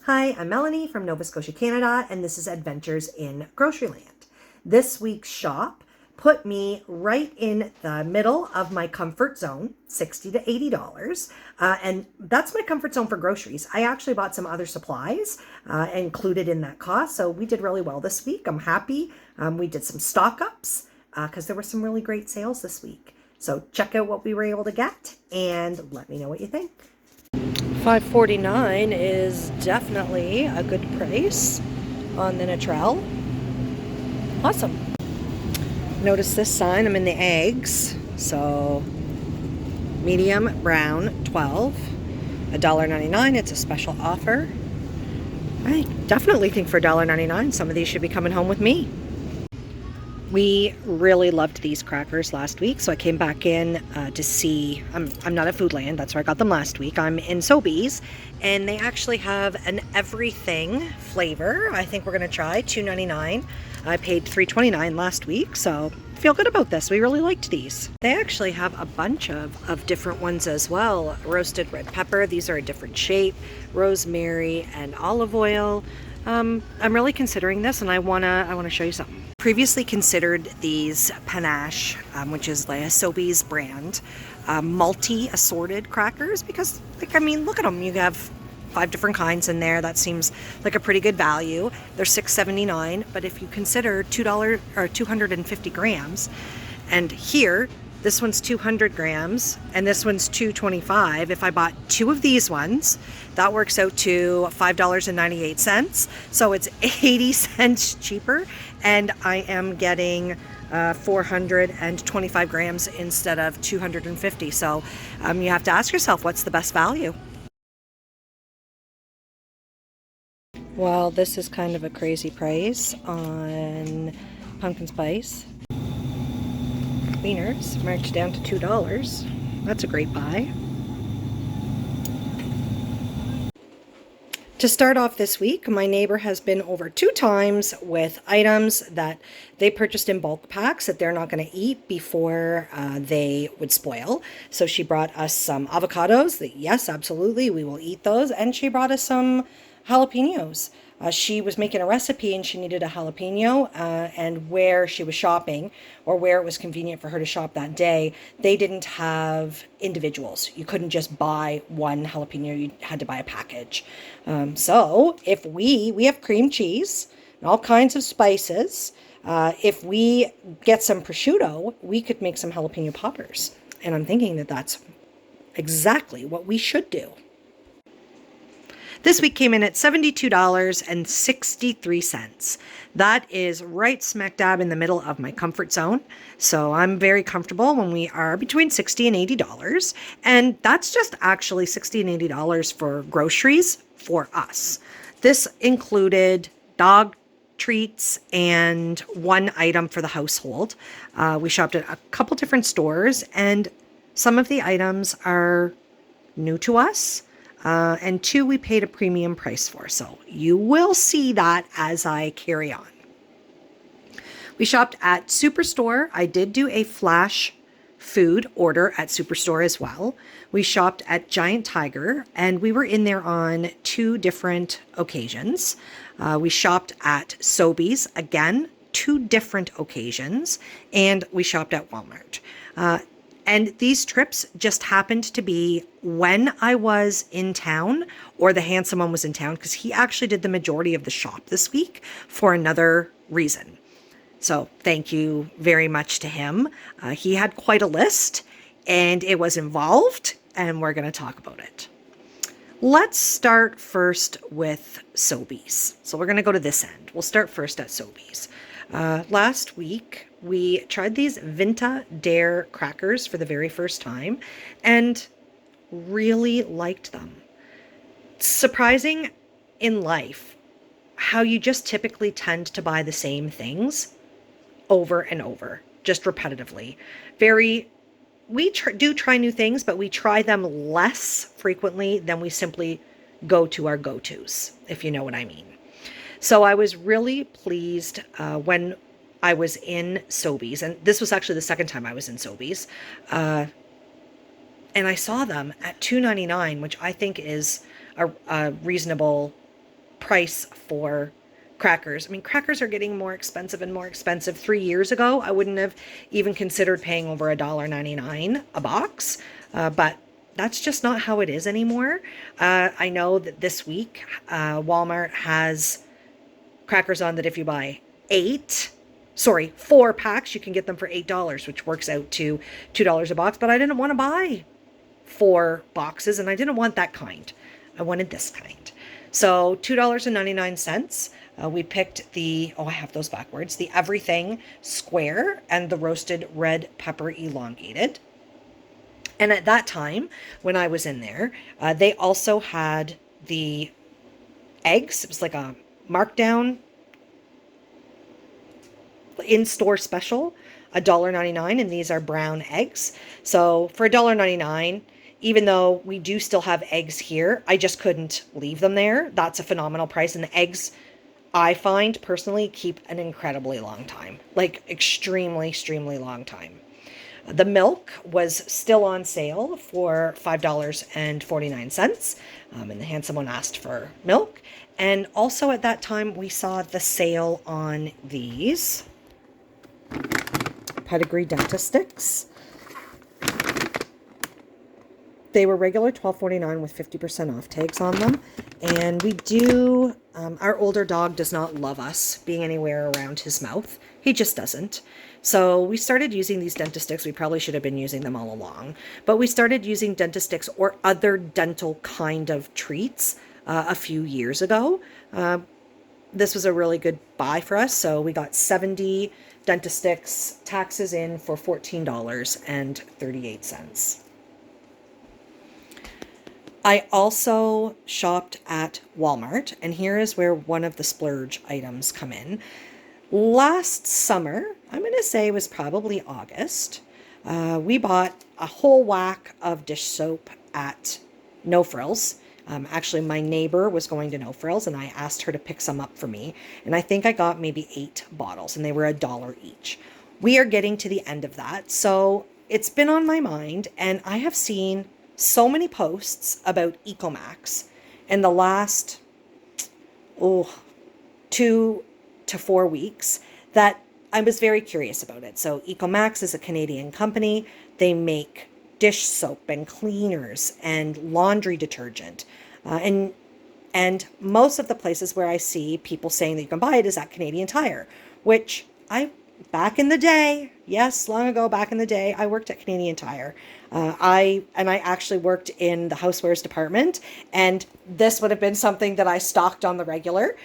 Hi, I'm Melanie from Nova Scotia, Canada, and this is Adventures in Groceryland. This week's shop put me right in the middle of my comfort zone, $60 to $80. And that's my comfort zone for groceries. I actually bought some other supplies included in that cost, so we did really well this week. I'm happy. We did some stock ups because there were some really great sales this week. So check out what we were able to get and let me know what you think. $5.49 is definitely a good price on the Natrel. Awesome. Notice this sign, I'm in the eggs. So medium brown 12, $1.99. It's a special offer. I definitely think for $1.99 some of these should be coming home with me. We really loved these crackers last week, so I came back in to see. I'm not at Foodland, that's where I got them last week. I'm in Sobeys, and they actually have an everything flavor. I think we're going to try $2.99. I paid $3.29 last week, so feel good about this. We really liked these. They actually have a bunch of different ones as well. Roasted red pepper, these are a different shape. Rosemary and olive oil. I'm really considering this, and I wanna show you something. Previously considered these panache, which is like a Sobeys brand, multi-assorted crackers, because, like, I mean, look at them. You have 5 different kinds in there. That seems like a pretty good value. They're $6.79, but if you consider $2 or 250 grams, and here, this one's 200 grams, and this one's $2.25. If I bought 2 of these ones, that works out to $5.98. So it's 80 cents cheaper, and I am getting 425 grams instead of 250. So you have to ask yourself, what's the best value? Well, this is kind of a crazy price on pumpkin spice. Wieners marked down to $2. That's a great buy. To start off this week, my neighbor has been over 2 times with items that they purchased in bulk packs that they're not going to eat before they would spoil. So she brought us some avocados that, yes, absolutely, we will eat those. And she brought us some jalapenos. She was making a recipe and she needed a jalapeno, and where she was shopping, or where it was convenient for her to shop that day, they didn't have individuals. You couldn't just buy one jalapeno, you had to buy a package. So if we have cream cheese and all kinds of spices. If we get some prosciutto, we could make some jalapeno poppers. And I'm thinking that that's exactly what we should do. This week came in at $72.63. That is right smack dab in the middle of my comfort zone. So I'm very comfortable when we are between $60 and $80. And that's just actually $60 and $80 for groceries for us. This included dog treats and 1 item for the household. We shopped at a couple different stores, and some of the items are new to us. And 2 we paid a premium price for. So you will see that as I carry on. We shopped at Superstore. I did do a Flashfood order at Superstore as well. We shopped at Giant Tiger, and we were in there on 2 different occasions. We shopped at Sobeys, again, 2 different occasions, and we shopped at Walmart. And these trips just happened to be when I was in town, or the handsome one was in town, because he actually did the majority of the shop this week for another reason. So thank you very much to him. He had quite a list, and it was involved, and we're going to talk about it. Let's start first with Sobeys. So we're going to go to this end. We'll start first at Sobeys. Last week, we tried these Vinta Dare crackers for the very first time and really liked them. Surprising in life how you just typically tend to buy the same things over and over, just repetitively. We do try new things, but we try them less frequently than we simply go to our go-tos, if you know what I mean. So I was really pleased when I was in Sobeys, and this was actually the second time I was in Sobeys, and I saw them at $2.99, which I think is a reasonable price for crackers. I mean, crackers are getting more expensive and more expensive. 3 years ago, I wouldn't have even considered paying over $1.99 a box, but that's just not how it is anymore. I know that this week, Walmart has crackers on that if you buy 4 packs, you can get them for $8, which works out to $2 a box. But I didn't want to buy 4 boxes, and I didn't want that kind. I wanted this kind. So $2.99. We picked the, I have those backwards, the everything square and the roasted red pepper elongated. And at that time, when I was in there, they also had the eggs. It was like a markdown in-store special, $1.99, and these are brown eggs. So for $1.99, even though we do still have eggs here, I just couldn't leave them there. That's a phenomenal price. And the eggs, I find personally, keep an incredibly long time, like extremely, extremely long time. The milk was still on sale for $5.49, and the handsome one asked for milk. And also at that time, we saw the sale on these Pedigree Dentist Sticks. They were regular $12.49 with 50% off tags on them. And we do, our older dog does not love us being anywhere around his mouth. He just doesn't. So we started using these dentist sticks. We probably should have been using them all along. But we started using dentist sticks or other dental kind of treats a few years ago. This was a really good buy for us. So we got 70 dentist sticks, taxes in for $14.38. I also shopped at Walmart, and here is where one of the splurge items come in. Last summer, I'm going to say it was probably August, we bought a whole whack of dish soap at No Frills. Actually, my neighbor was going to No Frills, and I asked her to pick some up for me. And I think I got maybe 8 bottles, and they were $1 each. We are getting to the end of that, so it's been on my mind, and I have seen so many posts about Ecomax in the last 2 to 4 weeks that I was very curious about it. So Ecomax is a Canadian company. They make dish soap and cleaners and laundry detergent. And most of the places where I see people saying that you can buy it is at Canadian Tire, which back in the day, yes, long ago, back in the day, I worked at Canadian Tire. I actually worked in the housewares department, and this would have been something that I stocked on the regular.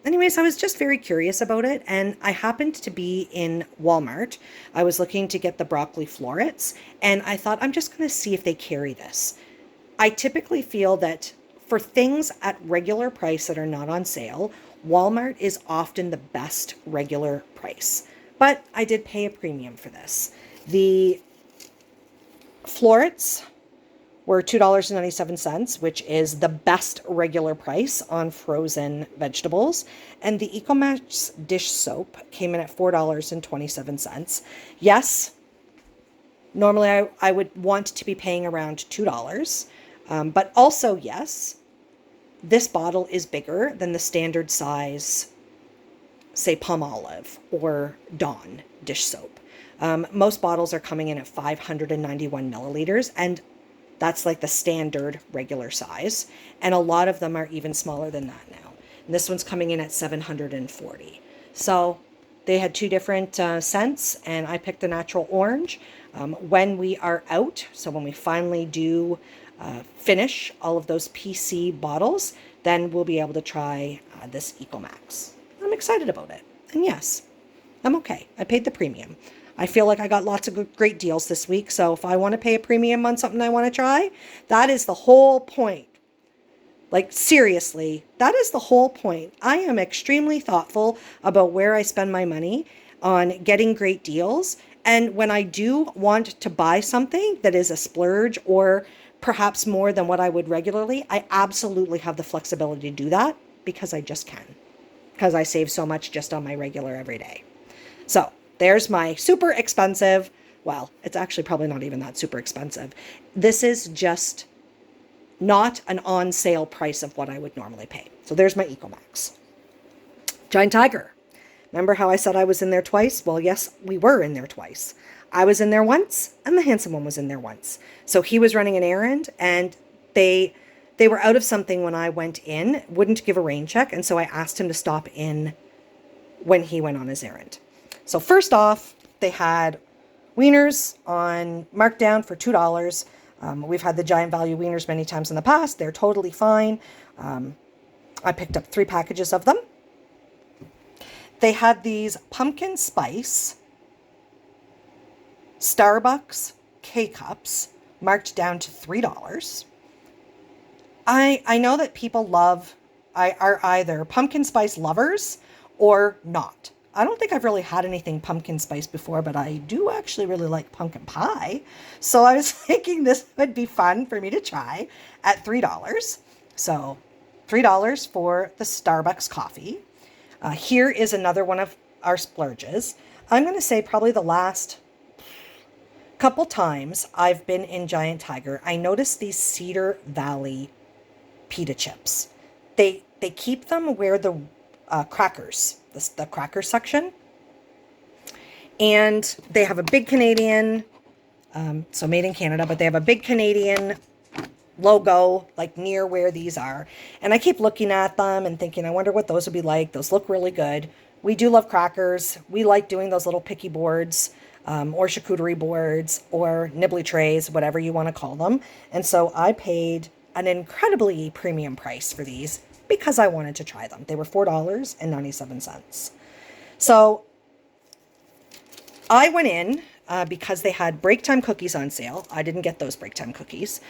Anyways, I was just very curious about it, and I happened to be in Walmart. I was looking to get the broccoli florets, and I thought, I'm just going to see if they carry this. I typically feel that for things at regular price that are not on sale, Walmart is often the best regular price. But I did pay a premium for this. The florets were $2.97, which is the best regular price on frozen vegetables. And the Ecomax dish soap came in at $4.27. Yes, normally I would want to be paying around $2. But also, yes, this bottle is bigger than the standard size, say, Palmolive or Dawn dish soap. Most bottles are coming in at 591 milliliters, and that's like the standard regular size. And a lot of them are even smaller than that now. And this one's coming in at 740. So they had 2 different scents, and I picked the natural orange. When we are out, so when we finally do finish all of those PC bottles, then we'll be able to try this Ecomax. I'm excited about it. And yes, I'm okay. I paid the premium. I feel like I got lots of great deals this week. So if I want to pay a premium on something I want to try, that is the whole point. Like, seriously, that is the whole point. I am extremely thoughtful about where I spend my money on getting great deals. And when I do want to buy something that is a splurge or perhaps more than what I would regularly, I absolutely have the flexibility to do that because I just can. Because I save so much just on my regular everyday. So there's my super expensive, well, it's actually probably not even that super expensive. This is just not an on sale price of what I would normally pay. So there's my Ecomax. Giant Tiger. Remember how I said I was in there twice? Well, yes, we were in there twice. I was in there once, and the handsome one was in there once. So he was running an errand, and they were out of something when I went in, wouldn't give a rain check, and so I asked him to stop in when he went on his errand. So first off, they had wieners on markdown for $2. We've had the Giant Value wieners many times in the past. They're totally fine. I picked up 3 packages of them. They had these pumpkin spice Starbucks K-Cups marked down to $3. I know that people are either pumpkin spice lovers or not. I don't think I've really had anything pumpkin spice before, but I do actually really like pumpkin pie. So I was thinking this would be fun for me to try at $3. So $3 for the Starbucks coffee. Here is another one of our splurges. I'm going to say probably the last couple times I've been in Giant Tiger, I noticed these Cedar Valley pita chips. They keep them where the crackers, the cracker section. And they have a big Canadian, so made in Canada, but they have a big Canadian logo like near where these are. And I keep looking at them and thinking, I wonder what those would be like. Those look really good. We do love crackers. We like doing those little picky boards, or charcuterie boards, or nibbly trays, whatever you want to call them. And so I paid an incredibly premium price for these because I wanted to try them. They were $4.97. So I went in because they had break time cookies on sale. I didn't get those break time cookies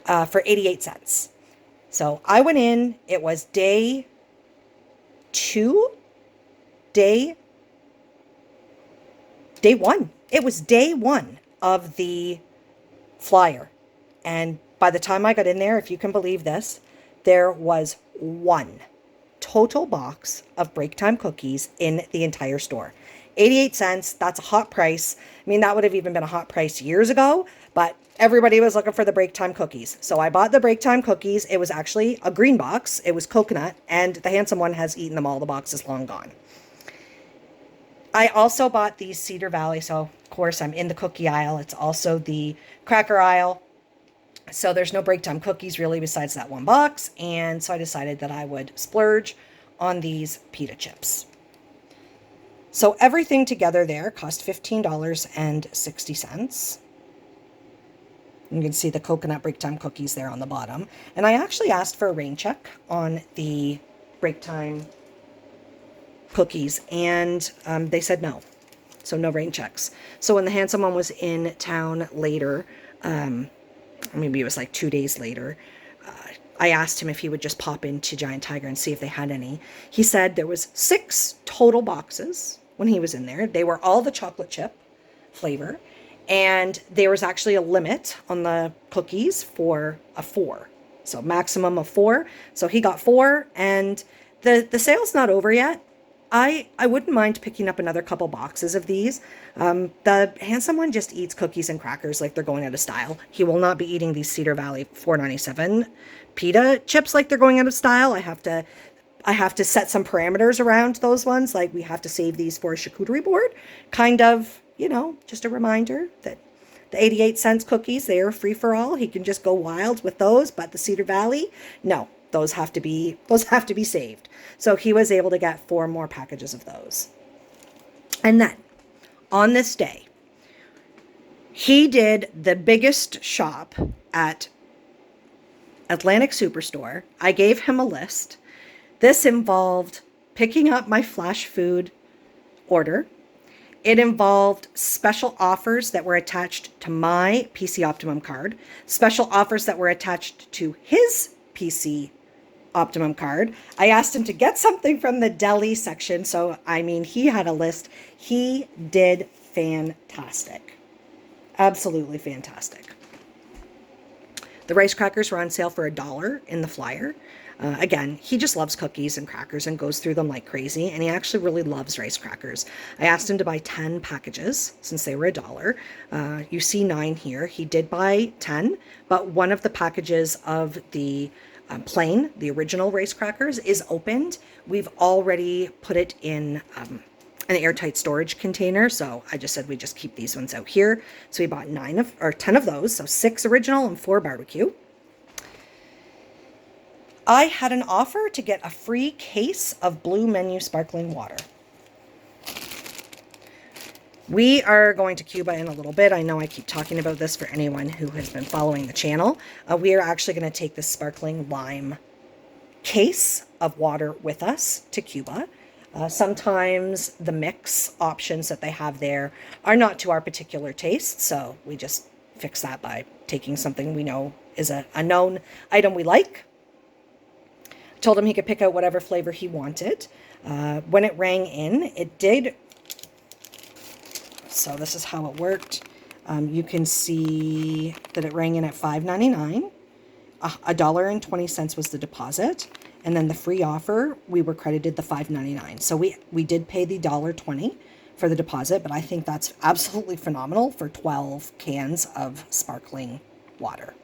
for 88 cents. So I went in. It was day 1. It was day 1 of the flyer. And by the time I got in there, if you can believe this, there was 1 total box of break time cookies in the entire store. 88 cents, that's a hot price. I mean, that would have even been a hot price years ago, but everybody was looking for the break time cookies. So I bought the break time cookies. It was actually a green box. It was coconut, and the handsome one has eaten them all. The box is long gone. I also bought these Cedar Valley. So, of course, I'm in the cookie aisle. It's also the cracker aisle. So there's no break time cookies really besides that 1 box. And so I decided that I would splurge on these pita chips. So everything together there cost $15.60. You can see the coconut break time cookies there on the bottom. And I actually asked for a rain check on the break time cookies, and they said no. So no rain checks. So when the handsome one was in town later, maybe it was like 2 days later, I asked him if he would just pop into Giant Tiger and see if they had any. He said there was 6 total boxes when he was in there. They were all the chocolate chip flavor, and there was actually a limit on the cookies for a 4. So maximum of 4. So he got 4, and the sale's not over yet. I wouldn't mind picking up another couple boxes of these. The handsome one just eats cookies and crackers like they're going out of style. He will not be eating these Cedar Valley $4.97 pita chips like they're going out of style. I have to set some parameters around those ones. Like, we have to save these for a charcuterie board. Kind of, just a reminder that the 88 cents cookies, they are free for all. He can just go wild with those, but the Cedar Valley, no. Those have to be saved. So he was able to get 4 more packages of those. And then on this day, he did the biggest shop at Atlantic Superstore. I gave him a list. This involved picking up my Flashfood order. It involved special offers that were attached to my PC Optimum card, special offers that were attached to his PC Optimum card. I asked him to get something from the deli section. So, he had a list. He did fantastic. Absolutely fantastic. The rice crackers were on sale for $1 in the flyer. Again, he just loves cookies and crackers and goes through them like crazy, and he actually really loves rice crackers. I asked him to buy 10 packages since they were $1. You see 9 here. He did buy 10, but one of the packages of the plain, the original rice crackers, is opened. We've already put it in an airtight storage container, so I just said we just keep these ones out here. So we bought 10 of those, so 6 original and 4 barbecue. I had an offer to get a free case of Blue Menu sparkling water. We are going to Cuba in a little bit. I know I keep talking about this for anyone who has been following the channel. We are actually going to take this sparkling lime case of water with us to Cuba. Sometimes the mix options that they have there are not to our particular taste, so we just fix that by taking something we know is a known item we like. Told him he could pick out whatever flavor he wanted. When it rang in, it did. So this is how it worked. You can see that it rang in at $5.99. $1.20 was the deposit. And then the free offer, we were credited the $5.99. So we did pay the $1.20 for the deposit, but I think that's absolutely phenomenal for 12 cans of sparkling water.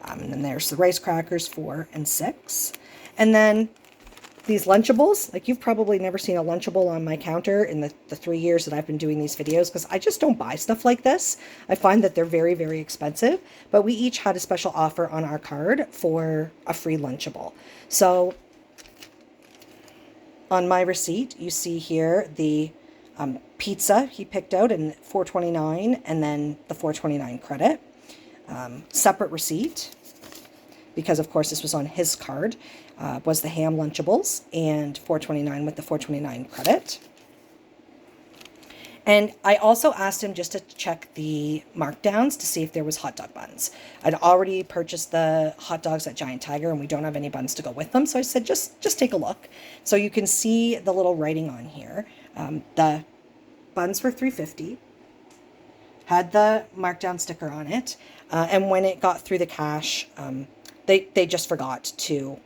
And then there's the rice crackers, 4 and 6. And then these Lunchables, like you've probably never seen a Lunchable on my counter in the 3 years that I've been doing these videos, because I just don't buy stuff like this. I find that they're very, very expensive, but we each had a special offer on our card for a free Lunchable. So on my receipt, you see here the pizza he picked out in $4.29 and then the $4.29 credit. Separate receipt, because of course this was on his card, was the ham Lunchables and $4.29 with the $4.29 credit. And I also asked him just to check the markdowns to see if there was hot dog buns. I'd already purchased the hot dogs at Giant Tiger and we don't have any buns to go with them. So I said, just take a look. So you can see the little writing on here. The buns were $3.50, had the markdown sticker on it. And when it got through the cash, they just forgot to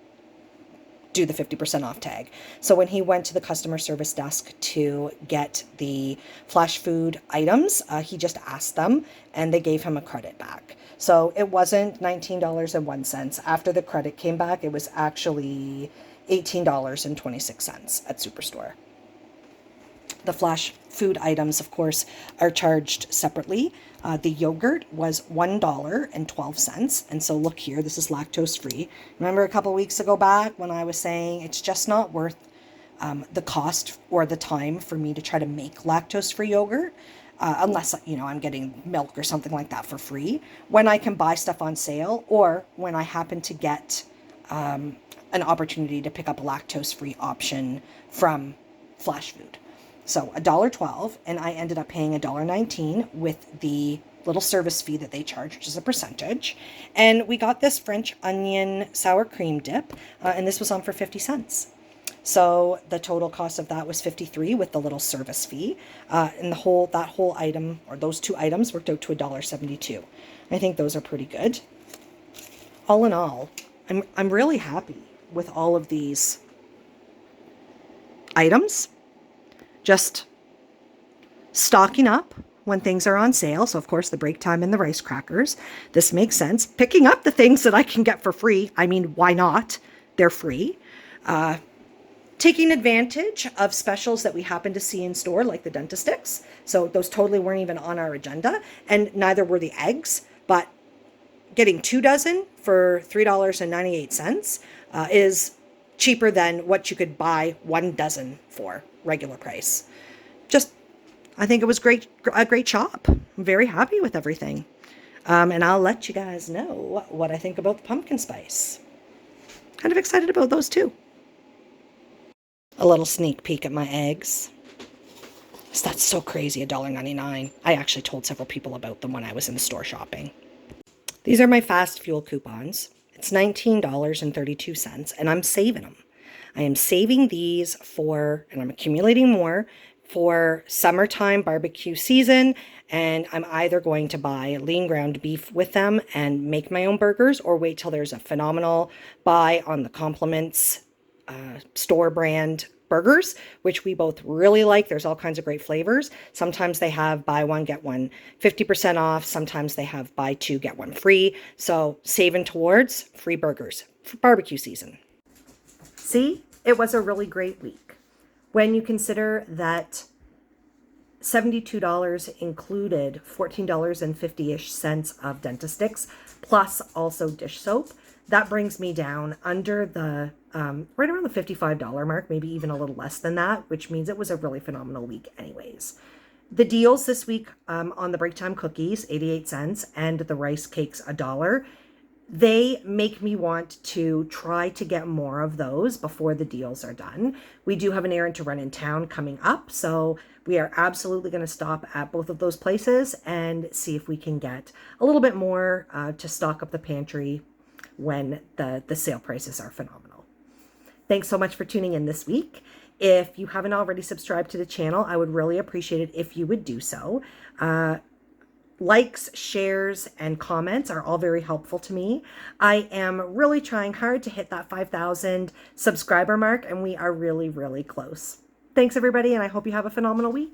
do the 50% off tag. So when he went to the customer service desk to get the Flashfood items, he just asked them and they gave him a credit back. So it wasn't $19.01. After the credit came back, it was actually $18.26 at Superstore. The Flashfood items, of course, are charged separately. The yogurt was $1.12. And so look here, this is lactose free. Remember a couple weeks ago back when I was saying it's just not worth the cost or the time for me to try to make lactose free yogurt, unless, you know, I'm getting milk or something like that for free, when I can buy stuff on sale or when I happen to get an opportunity to pick up a lactose free option from Flashfood. So $1.12, and I ended up paying $1.19 with the little service fee that they charge, which is a percentage. And we got this French onion sour cream dip, and this was on for 50 cents. So the total cost of that was $53 with the little service fee. And that whole item, or those 2 items, worked out to $1.72. I think those are pretty good. All in all, I'm really happy with all of these items. Just stocking up when things are on sale. So, of course, the break time and the rice crackers. This makes sense. Picking up the things that I can get for free. I mean, why not? They're free. Taking advantage of specials that we happen to see in store, like the dentist sticks. So those totally weren't even on our agenda. And neither were the eggs. But getting 2 dozen for $3.98 is cheaper than what you could buy 1 dozen for regular price. Just, I think it was a great shop. I'm very happy with everything. And I'll let you guys know what I think about the pumpkin spice. Kind of excited about those too. A little sneak peek at my eggs. That's so crazy, $1.99. I actually told several people about them when I was in the store shopping. These are my fast fuel coupons. It's $19.32, and I'm saving them. I am saving these for, and I'm accumulating more, for summertime barbecue season, and I'm either going to buy lean ground beef with them and make my own burgers, or wait till there's a phenomenal buy on the Compliments store brand burgers, which we both really like. There's all kinds of great flavors. Sometimes they have buy one, get one 50% off. Sometimes they have buy two, get one free. So saving towards free burgers for barbecue season. See, it was a really great week. When you consider that $72 included $14.50-ish of Dentastix, plus also dish soap, that brings me down under the, right around the $55 mark, maybe even a little less than that, which means it was a really phenomenal week anyways. The deals this week on the break time cookies, 88 cents, and the rice cakes, $1. They make me want to try to get more of those before the deals are done. We do have an errand to run in town coming up, so we are absolutely going to stop at both of those places and see if we can get a little bit more to stock up the pantry when the sale prices are phenomenal. Thanks so much for tuning in this week. If you haven't already subscribed to the channel, I would really appreciate it if you would do so. Likes, shares, and comments are all very helpful to me. I am really trying hard to hit that 5,000 subscriber mark, and we are really, really close. Thanks, everybody, and I hope you have a phenomenal week.